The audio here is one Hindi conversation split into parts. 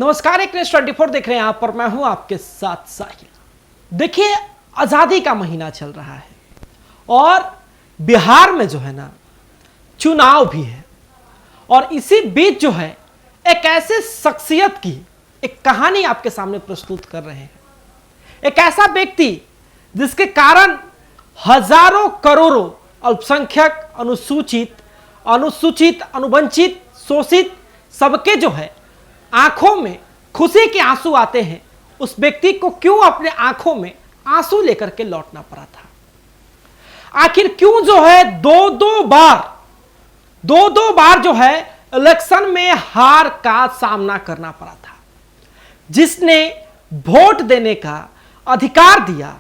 नमस्कार, एक न्यूज़ 24 देख रहे हैं आप पर। मैं हूं आपके साथ साहिल। देखिए, आजादी का महीना चल रहा है और बिहार में जो है ना चुनाव भी है और इसी बीच जो है एक ऐसे शख्सियत की एक कहानी आपके सामने प्रस्तुत कर रहे हैं। एक ऐसा व्यक्ति जिसके कारण हजारों करोड़ों अल्पसंख्यक, अनुसूचित, अनुवंचित, शोषित सबके जो है आंखों में खुशी के आंसू आते हैं। उस व्यक्ति को क्यों अपने आंखों में आंसू लेकर के लौटना पड़ा था? आखिर क्यों जो है दो दो बार जो है इलेक्शन में हार का सामना करना पड़ा था? जिसने वोट देने का अधिकार दिया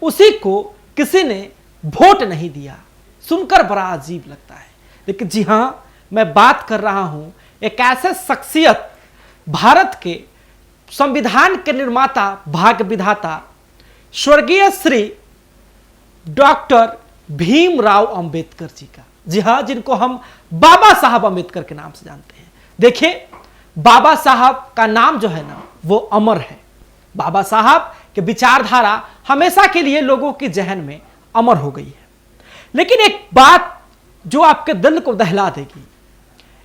उसी को किसी ने वोट नहीं दिया। सुनकर बड़ा अजीब लगता है, लेकिन जी हां, मैं बात कर रहा हूं एक ऐसे शख्सियत, भारत के संविधान के निर्माता, भाग्य विधाता, स्वर्गीय श्री डॉक्टर भीमराव अंबेडकर जी का। जी हां, जिनको हम बाबा साहब अंबेडकर के नाम से जानते हैं। देखिए, बाबा साहब का नाम जो है ना वो अमर है। बाबा साहब के विचारधारा हमेशा के लिए लोगों की जहन में अमर हो गई है। लेकिन एक बात जो आपके दिल को दहला देगी,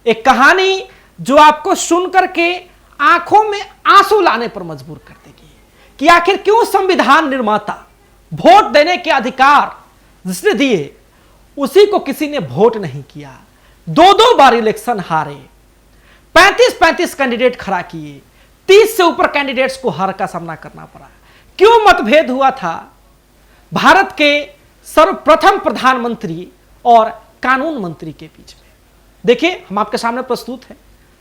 एक कहानी जो आपको सुनकर के आंखों में आंसू लाने पर मजबूर कर देगी कि आखिर क्यों संविधान निर्माता वोट देने के अधिकार जिसने दिए उसी को किसी ने वोट नहीं किया। दो बार इलेक्शन हारे, 35 कैंडिडेट खड़ा किए, 30 से ऊपर कैंडिडेट्स को हार का सामना करना पड़ा। क्यों मतभेद हुआ था भारत के सर्वप्रथम प्रधानमंत्री और कानून मंत्री के बीच में? देखिए, हम आपके सामने प्रस्तुत हैं।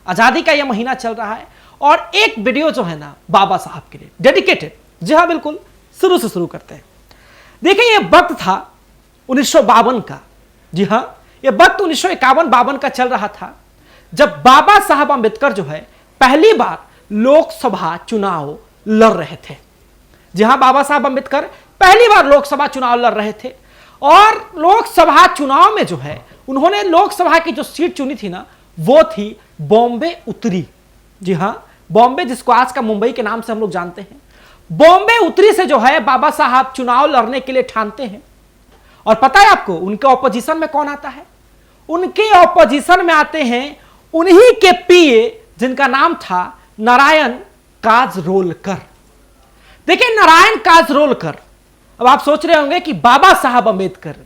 आजादी का यह महीना चल रहा है और एक वीडियो जो है ना बाबा साहब के लिए डेडिकेटेड। जी हाँ, बिल्कुल शुरू से शुरू करते हैं। देखिए, यह वक्त था 1952 का। जी हाँ, यह वक्त 1951-52 का चल रहा था जब बाबा साहब अंबेडकर जो है पहली बार लोकसभा चुनाव लड़ रहे थे। जी हाँ, बाबा साहब अंबेडकर पहली बार लोकसभा चुनाव लड़ रहे थे और लोकसभा चुनाव में जो है उन्होंने लोकसभा की जो सीट चुनी थी ना वो थी बॉम्बे उत्तरी। जी हाँ, बॉम्बे जिसको आज का मुंबई के नाम से हम लोग जानते हैं, बॉम्बे उत्तरी से जो है बाबा साहब चुनाव लड़ने के लिए ठानते हैं। और पता है आपको उनके ऑपोजिशन में कौन आता है? उनके ऑपोजिशन में आते हैं उन्हीं के पीए जिनका नाम था नारायण काजरोलकर। देखिए, नारायण काजरोलकर, अब आप सोच रहे होंगे कि बाबा साहब अंबेडकर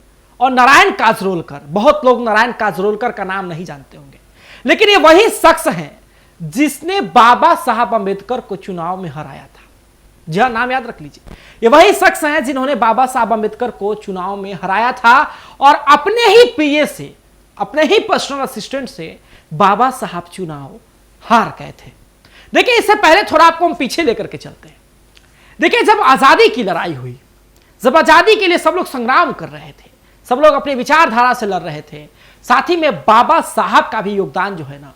और नारायण काजरोलकर, बहुत लोग नारायण काजरोलकर का नाम नहीं जानते होंगे, लेकिन ये वही शख्स हैं जिसने बाबा साहब अंबेडकर को चुनाव में हराया था। जी हाँ, नाम याद रख लीजिए। ये वही शख्स हैं जिन्होंने बाबा साहब अंबेडकर को चुनाव में हराया था और अपने ही पीए से, अपने ही पर्सनल असिस्टेंट से बाबा साहब चुनाव हार गए थे। देखिए, इससे पहले थोड़ा आपको हम पीछे लेकर के चलते हैं। देखिए, जब आजादी की लड़ाई हुई, जब आजादी के लिए सब लोग संग्राम कर रहे थे, सब लोग अपनी विचारधारा से लड़ रहे थे, साथ ही में बाबा साहब का भी योगदान जो है ना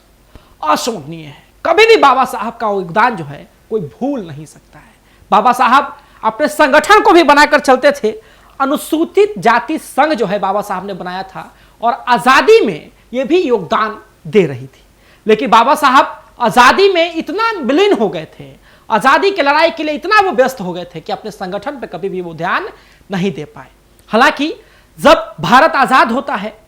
अशोभनीय है। कभी भी बाबा साहब का योगदान जो है कोई भूल नहीं सकता है। बाबा साहब अपने संगठन को भी बनाकर चलते थे। अनुसूचित जाति संघ जो है बाबा साहब ने बनाया था और आजादी में यह भी योगदान दे रही थी। लेकिन बाबा साहब आजादी में इतना विलीन हो गए थे, आजादी की लड़ाई के लिए इतना वो व्यस्त हो गए थे कि अपने संगठन पर कभी भी वो ध्यान नहीं दे पाए। हालांकि जब भारत आजाद होता है,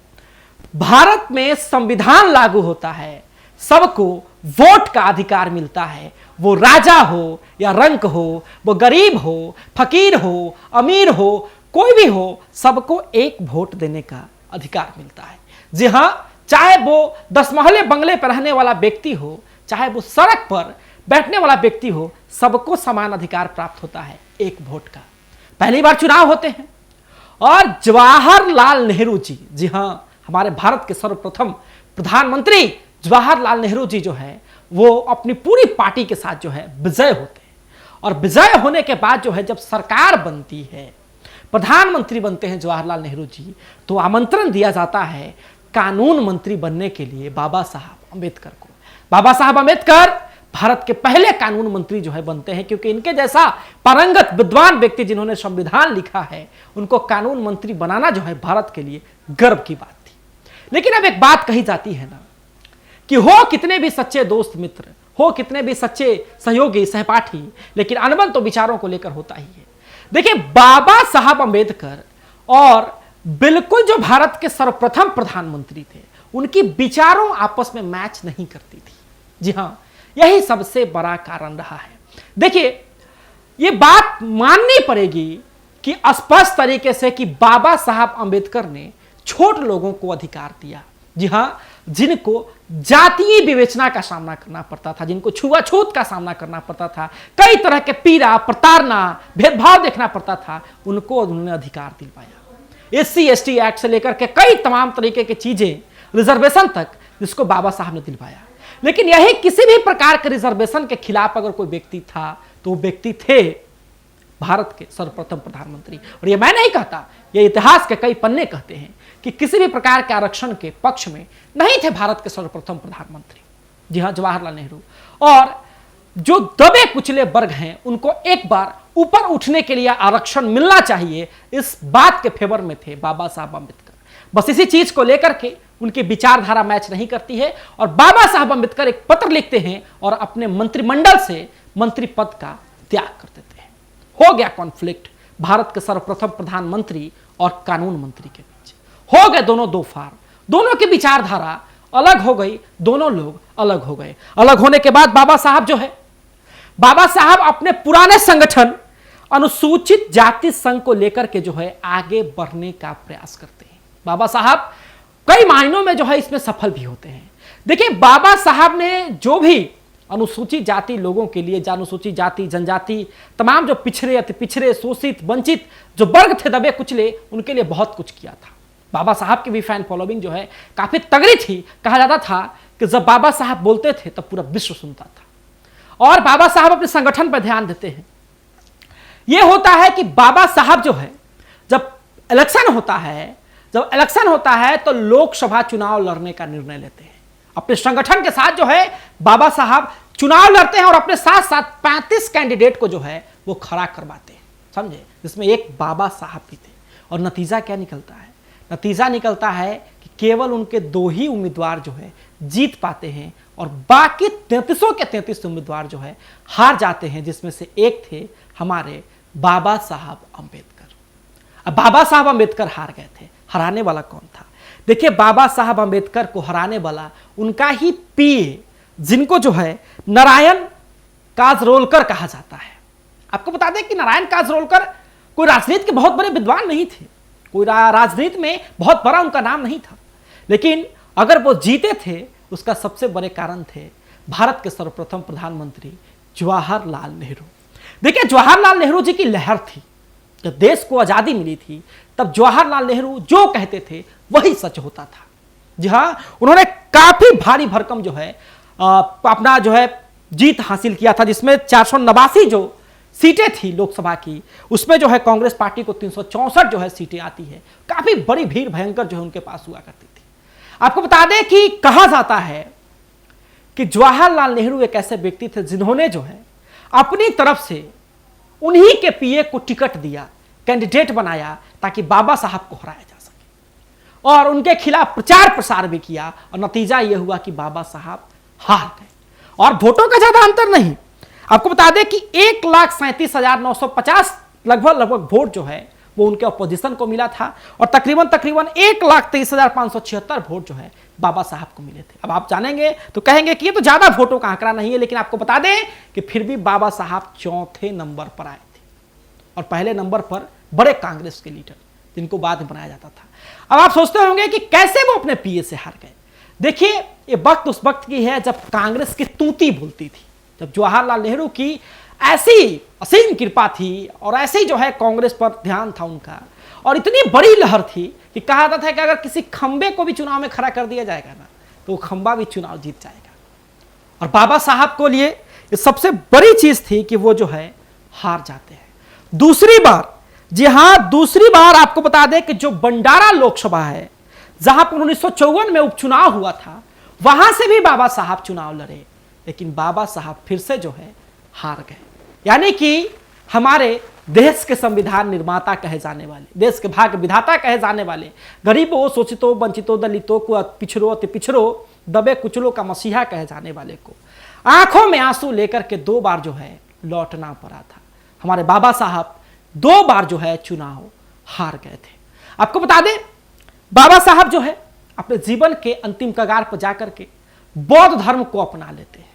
भारत में संविधान लागू होता है, सबको वोट का अधिकार मिलता है। वो राजा हो या रंक हो, वो गरीब हो, फकीर हो, अमीर हो, कोई भी हो, सबको एक वोट देने का अधिकार मिलता है। जी हां, चाहे वो 10 महले बंगले पर रहने वाला व्यक्ति हो, चाहे वो सड़क पर बैठने वाला व्यक्ति हो, सबको समान अधिकार प्राप्त होता है एक वोट का। पहली बार चुनाव होते हैं और जवाहरलाल नेहरू जी, जी हां, हमारे भारत के सर्वप्रथम प्रधानमंत्री जवाहरलाल नेहरू जी जो है वो अपनी पूरी पार्टी के साथ जो है विजय होते हैं। और विजय होने के बाद जो है जब सरकार बनती है, प्रधानमंत्री बनते हैं जवाहरलाल नेहरू जी, तो आमंत्रण दिया जाता है कानून मंत्री बनने के लिए बाबा साहब अंबेडकर को। बाबा साहब अंबेडकर भारत के पहले कानून मंत्री जो है बनते हैं, क्योंकि इनके जैसा पारंगत विद्वान व्यक्ति जिन्होंने संविधान लिखा है, उनको कानून मंत्री बनाना जो है भारत के लिए गर्व की बात थी। लेकिन अब एक बात कही जाती है ना कि हो कितने भी सच्चे दोस्त मित्र, हो कितने भी सच्चे सहयोगी सहपाठी, लेकिन अनबन तो विचारों को लेकर होता ही है। देखिए, बाबा साहब अंबेडकर और बिल्कुल जो भारत के सर्वप्रथम प्रधानमंत्री थे, उनकी विचारों आपस में मैच नहीं करती थी। जी हां, यही सबसे बड़ा कारण रहा है। देखिए, ये बात माननी पड़ेगी कि स्पष्ट तरीके से कि बाबा साहब अंबेडकर ने छोट लोगों को अधिकार दिया। जी हां, जिनको जातीय विवेचना का सामना करना पड़ता था, जिनको छुआछूत का सामना करना पड़ता था, कई तरह के पीड़ा, प्रताड़ना, भेदभाव देखना पड़ता था, उनको उन्होंने अधिकार दिलवाया। SC/ST एक्ट से लेकर के कई तमाम तरीके की चीजें, रिजर्वेशन तक, जिसको बाबा साहब ने दिलवाया। लेकिन यही किसी भी प्रकार के रिजर्वेशन के खिलाफ अगर कोई व्यक्ति था तो वो व्यक्ति थे भारत के सर्वप्रथम प्रधानमंत्री। और ये मैं नहीं कहता, ये इतिहास के कई पन्ने कहते हैं कि किसी भी प्रकार के आरक्षण के पक्ष में नहीं थे भारत के सर्वप्रथम प्रधानमंत्री। जी हां, जवाहरलाल नेहरू। और जो दबे कुचले वर्ग हैं, उनको एक बार ऊपर उठने के लिए आरक्षण मिलना चाहिए, इस बात के फेवर में थे बाबा साहब अंबेडकर। बस इसी चीज को लेकर के उनकी विचारधारा मैच नहीं करती है और बाबा साहब अंबेडकर एक पत्र लिखते हैं और अपने मंत्रिमंडल से मंत्री पद का त्याग कर देते हैं। हो गया कॉन्फ्लिक्ट भारत के सर्वप्रथम प्रधानमंत्री और कानून मंत्री के बीच। हो गए दोनों दो फार, दोनों की विचारधारा अलग हो गई, दोनों लोग अलग हो गए। अलग होने के बाद बाबा साहब जो है, बाबा साहब अपने पुराने संगठन अनुसूचित जाति संघ को लेकर के जो है आगे बढ़ने का प्रयास करते हैं। बाबा साहब कई मायनों में जो है इसमें सफल भी होते हैं। देखिए, बाबा साहब ने जो भी अनुसूचित जाति लोगों के लिए, अनुसूचित जाति, जनजाति, तमाम जो पिछड़े, अति पिछड़े, शोषित, वंचित जो वर्ग थे, दबे कुचले, उनके लिए बहुत कुछ किया था। बाबा साहब की भी फैन फॉलोइंग जो है काफी तगड़ी थी। कहा जाता था कि जब बाबा साहब बोलते थे तब पूरा विश्व सुनता था। और बाबा साहब अपने संगठन पर ध्यान देते हैं। यह होता है कि बाबा साहब जो है, जब इलेक्शन होता है तो लोकसभा चुनाव लड़ने का निर्णय लेते हैं। अपने संगठन के साथ जो है बाबा साहब चुनाव लड़ते हैं और अपने साथ साथ 35 कैंडिडेट को जो है वो खड़ा करवाते हैं, समझे, जिसमें एक बाबा साहब भी थे। और नतीजा क्या निकलता है? नतीजा निकलता है कि केवल उनके 2 ही उम्मीदवार जो है जीत पाते हैं और बाकी 33 के 33 उम्मीदवार जो है हार जाते हैं, जिसमें से एक थे हमारे बाबा साहब अंबेडकर। अब बाबा साहब अंबेडकर हार गए थे। हराने वाला कौन था? देखिए, बाबा साहब अंबेडकर को हराने वाला उनका ही पीए, जिनको जो है नारायण काजरोलकर कहा जाता है। आपको बता दें कि नारायण काजरोलकर कोई राजनीति के बहुत बड़े विद्वान नहीं थे, कोई राजनीति में बहुत बड़ा उनका नाम नहीं था, लेकिन अगर वो जीते थे उसका सबसे बड़े कारण थे भारत के सर्वप्रथम प्रधानमंत्री जवाहरलाल नेहरू। देखिए, जवाहरलाल नेहरू जी की लहर थी। जब देश को आजादी मिली थी तब जवाहरलाल नेहरू जो कहते थे वही सच होता था। जी हां, उन्होंने काफी भारी भरकम जो है अपना जो है जीत हासिल किया था, जिसमें 489 जो सीटें थी लोकसभा की, उसमें जो है कांग्रेस पार्टी को 364 जो है सीटें आती है। काफी बड़ी भीड़ भयंकर जो है उनके पास हुआ करती थी। आपको बता दें कि कहा जाता है कि जवाहरलाल नेहरू एक ऐसे व्यक्ति थे जिन्होंने जो है अपनी तरफ से उन्हीं के पीए को टिकट दिया, कैंडिडेट बनाया, ताकि बाबा साहब को हराया जा सके, और उनके खिलाफ प्रचार प्रसार भी किया। और नतीजा यह हुआ कि बाबा साहब हार गए और वोटों का ज्यादा अंतर नहीं। आपको बता दें कि 1,37,950 लगभग वोट जो है वो उनके अपोजिशन को मिला था और तकरीबन 1,23,576 वोट जो है बाबा साहब को मिले थे। अब आप जानेंगे तो कहेंगे कि ये तो ज्यादा वोटों का आंकड़ा नहीं है, लेकिन आपको बता दें कि फिर भी बाबा साहब 4थे नंबर पर आए थे और पहले नंबर पर बड़े कांग्रेस के लीडर, जिनको बाद में बनाया जाता था। अब आप सोचते होंगे कि कैसे वो अपने पीए से हार गए। देखिए, ये वक्त उस वक्त की है जब कांग्रेस की तूती बोलती थी, जब जवाहरलाल नेहरू की ऐसी असीम कृपा थी और ऐसे जो है कांग्रेस पर ध्यान था उनका, और इतनी बड़ी लहर थी कि कहा जाता था कि अगर किसी खंबे को भी चुनाव में खड़ा कर दिया जाएगा ना तो वो खंबा भी चुनाव जीत जाएगा। और बाबा साहब को लिए ये सबसे बड़ी चीज थी कि वो जो है हार जाते हैं दूसरी बार। जी हां, दूसरी बार आपको बता दें कि जो बंडारा लोकसभा है, जहां पर 1954 में उपचुनाव हुआ था, वहां से भी बाबा साहब चुनाव लड़े, लेकिन बाबा साहब फिर से जो है हार गए। यानी कि हमारे देश के संविधान निर्माता कहे जाने वाले, देश के भाग्य विधाता कहे जाने वाले, गरीबों, शोषितों, वंचितों, दलितों को, पिछड़ों, अति पिछड़ों, दबे कुचलों का मसीहा कहे जाने वाले को आंखों में आंसू लेकर के 2 बार जो है लौटना पड़ा था। हमारे बाबा साहब 2 बार जो है चुनाव हार गए थे। आपको बता दें, बाबा साहब जो है अपने जीवन के अंतिम कगार पर जाकर के बौद्ध धर्म को अपना लेते हैं।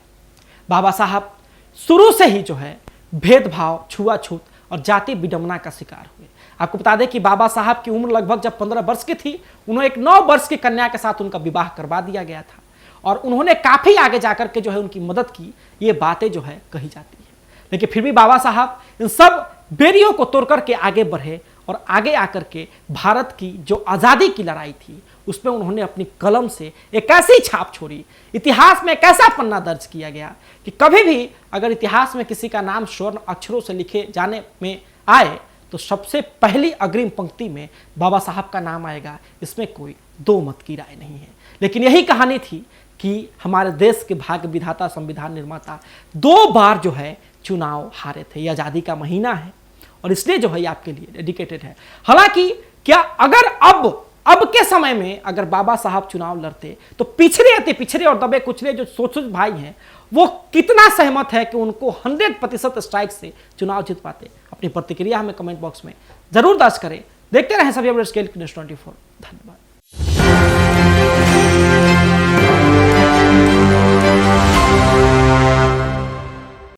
बाबा साहब शुरू से ही जो है भेदभाव, छुआछूत और जाति विडंबना का शिकार हुए। आपको बता दें कि बाबा साहब की उम्र लगभग जब 15 वर्ष की थी, उन्हें एक 9 वर्ष की कन्या के साथ उनका विवाह करवा दिया गया था और उन्होंने काफी आगे जाकर के जो है उनकी मदद की, ये बातें जो है कही जाती है। लेकिन फिर भी बाबा साहब इन सब बेरियों को तोड़ करके आगे बढ़े और आगे आकर के भारत की जो आज़ादी की लड़ाई थी उसमें उन्होंने अपनी कलम से एक ऐसी छाप छोड़ी, इतिहास में एक ऐसा पन्ना दर्ज किया गया कि कभी भी अगर इतिहास में किसी का नाम स्वर्ण अक्षरों से लिखे जाने में आए तो सबसे पहली अग्रिम पंक्ति में बाबा साहब का नाम आएगा। इसमें कोई 2 मत की राय नहीं है। लेकिन यही कहानी थी कि हमारे देश के भाग्य विधाता, संविधान निर्माता 2 बार जो है चुनाव हारे थे। यह आज़ादी का महीना है और इसलिए जो है आपके लिए डेडिकेटेड है। हालांकि क्या अगर अब के समय में अगर बाबा साहब चुनाव लड़ते तो पिछड़े और दबे कुचले जो शोषित भाई हैं वो कितना सहमत है कि उनको 100% स्ट्राइक से चुनाव जीत पाते? अपनी प्रतिक्रिया हमें कमेंट बॉक्स में जरूर दर्ज करें। देखते रहें सभी अपडेट्स के लिए न्यूज़ 24। धन्यवाद।